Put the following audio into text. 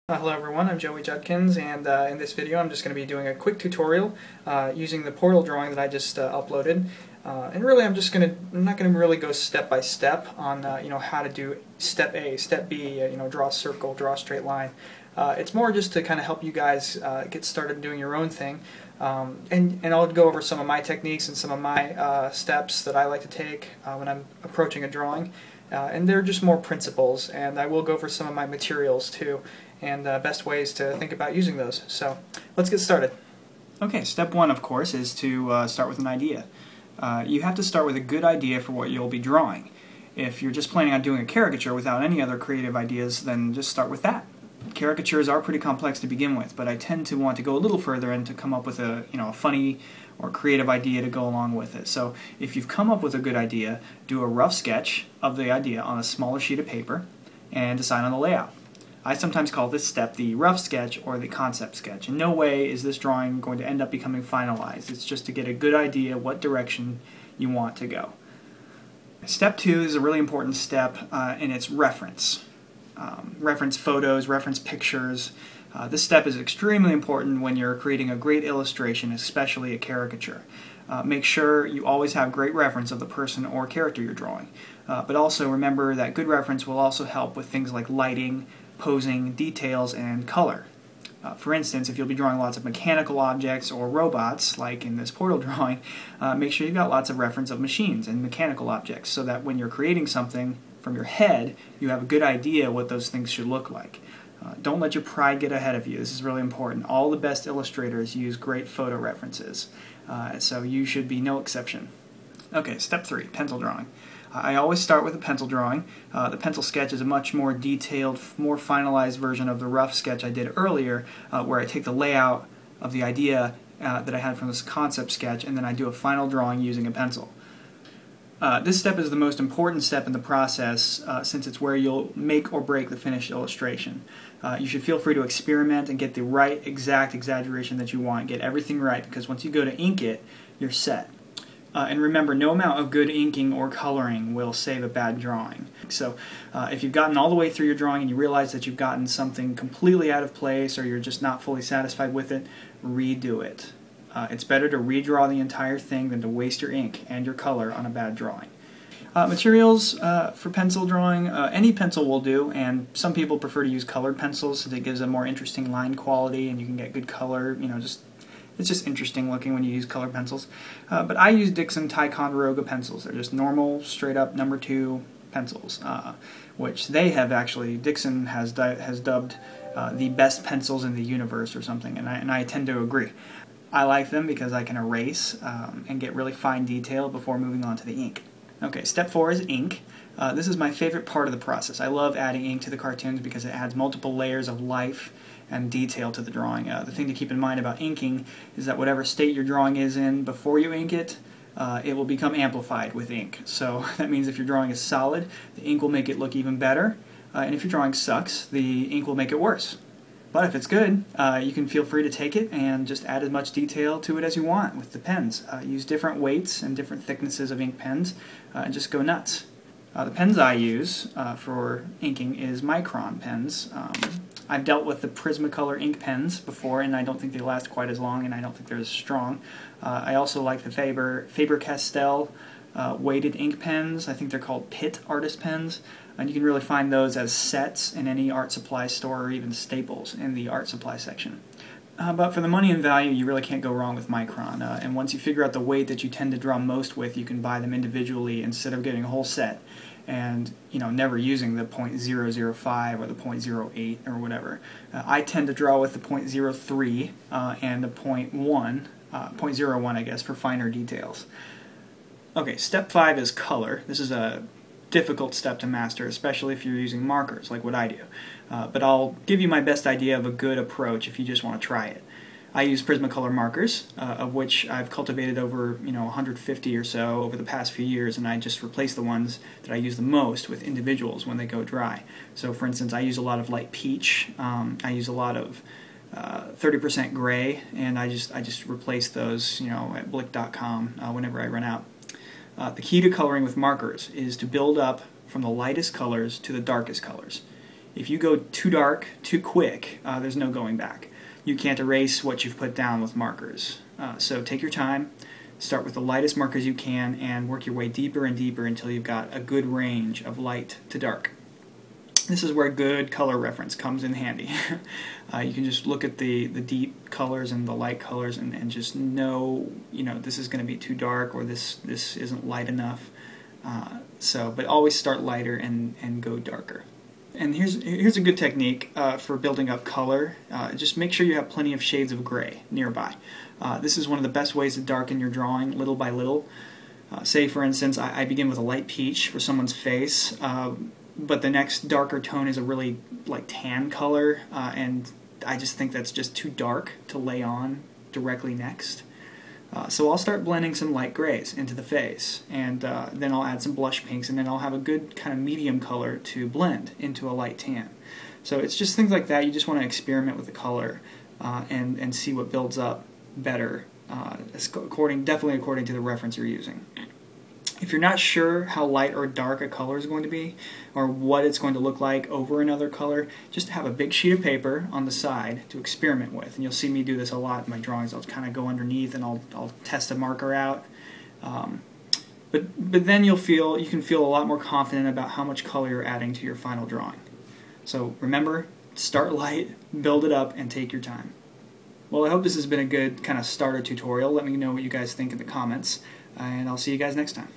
Hello everyone, I'm Joey Judkins, and in this video I'm just going to be doing a quick tutorial using the portal drawing that I just uploaded. And really I'm not going to really go step by step on how to do step A, step B, draw a circle, draw a straight line. It's more just to kind of help you guys get started doing your own thing. And I'll go over some of my techniques and some of my steps that I like to take when I'm approaching a drawing. And they're just more principles, and I will go over some of my materials too, and best ways to think about using those. So let's get started. Okay, step one, of course, is to start with an idea. You have to start with a good idea for what you'll be drawing. If you're just planning on doing a caricature without any other creative ideas, then just start with that. Caricatures are pretty complex to begin with, but I tend to want to go a little further and to come up with a funny or creative idea to go along with it. So if you've come up with a good idea, do a rough sketch of the idea on a smaller sheet of paper and decide on the layout. I sometimes call this step the rough sketch or the concept sketch. In no way is this drawing going to end up becoming finalized. It's just to get a good idea what direction you want to go. Step two is a really important step, and it's reference. Reference photos, reference pictures. This step is extremely important when you're creating a great illustration, especially a caricature. Make sure you always have great reference of the person or character you're drawing. But also remember that good reference will also help with things like lighting, posing, details, and color. For instance, if you'll be drawing lots of mechanical objects or robots, like in this portal drawing, make sure you've got lots of reference of machines and mechanical objects so that when you're creating something from your head, you have a good idea what those things should look like. Don't let your pride get ahead of you. This is really important. All the best illustrators use great photo references, so you should be no exception. Okay, step three, pencil drawing. I always start with a pencil drawing. The pencil sketch is a much more detailed, more finalized version of the rough sketch I did earlier, where I take the layout of the idea that I had from this concept sketch and then I do a final drawing using a pencil. This step is the most important step in the process since it's where you'll make or break the finished illustration. You should feel free to experiment and get the right exact exaggeration that you want. Get everything right, because once you go to ink it, you're set. And remember, no amount of good inking or coloring will save a bad drawing. So if you've gotten all the way through your drawing and you realize that you've gotten something completely out of place or you're just not fully satisfied with it, redo it. It's better to redraw the entire thing than to waste your ink and your color on a bad drawing. Materials for pencil drawing, any pencil will do, and some people prefer to use colored pencils since it gives a more interesting line quality and you can get good color, it's just interesting looking when you use colored pencils. But I use Dixon Ticonderoga pencils. They're just normal, straight up number 2 pencils, which they have actually, Dixon has dubbed the best pencils in the universe or something, and I tend to agree. I like them because I can erase and get really fine detail before moving on to the ink. Okay, step 4 is ink. This is my favorite part of the process. I love adding ink to the cartoons because it adds multiple layers of life and detail to the drawing. The thing to keep in mind about inking is that whatever state your drawing is in before you ink it, it will become amplified with ink. So that means if your drawing is solid, the ink will make it look even better, and if your drawing sucks, the ink will make it worse. But if it's good, you can feel free to take it and just add as much detail to it as you want with the pens. Use different weights and different thicknesses of ink pens and just go nuts. The pens I use for inking is Micron pens. I've dealt with the Prismacolor ink pens before, and I don't think they last quite as long, and I don't think they're as strong. I also like the Faber-Castell weighted ink pens. I think they're called Pitt artist pens, and you can really find those as sets in any art supply store or even Staples in the art supply section. But for the money and value, you really can't go wrong with Micron, and once you figure out the weight that you tend to draw most with, you can buy them individually instead of getting a whole set and never using the .005 or the .08 or whatever. I tend to draw with the .03 and the .01 I guess, for finer details. Okay, step 5 is color. This is a difficult step to master, especially if you're using markers like what I do. But I'll give you my best idea of a good approach if you just want to try it. I use Prismacolor markers, of which I've cultivated over 150 or so over the past few years, and I just replace the ones that I use the most with individuals when they go dry. So for instance, I use a lot of light peach, I use a lot of 30% gray, and I just replace those at blick.com whenever I run out. The key to coloring with markers is to build up from the lightest colors to the darkest colors. If you go too dark, too quick, there's no going back. You can't erase what you've put down with markers. So take your time, start with the lightest markers you can, and work your way deeper and deeper until you've got a good range of light to dark. This is where good color reference comes in handy. You can just look at the deep colors and the light colors and just know, this is going to be too dark, or this isn't light enough. But always start lighter and go darker. And here's a good technique for building up color. Just make sure you have plenty of shades of gray nearby. This is one of the best ways to darken your drawing little by little. Say, for instance, I begin with a light peach for someone's face, but the next darker tone is a really tan color, and I just think that's just too dark to lay on directly next. So I'll start blending some light grays into the face, and then I'll add some blush pinks, and then I'll have a good kind of medium color to blend into a light tan. So it's just things like that. You just want to experiment with the color and see what builds up better, definitely according to the reference you're using. If you're not sure how light or dark a color is going to be, or what it's going to look like over another color, just have a big sheet of paper on the side to experiment with. And you'll see me do this a lot in my drawings. I'll kind of go underneath and I'll test a marker out. But then you can feel a lot more confident about how much color you're adding to your final drawing. So remember, start light, build it up, and take your time. Well, I hope this has been a good kind of starter tutorial. Let me know what you guys think in the comments, and I'll see you guys next time.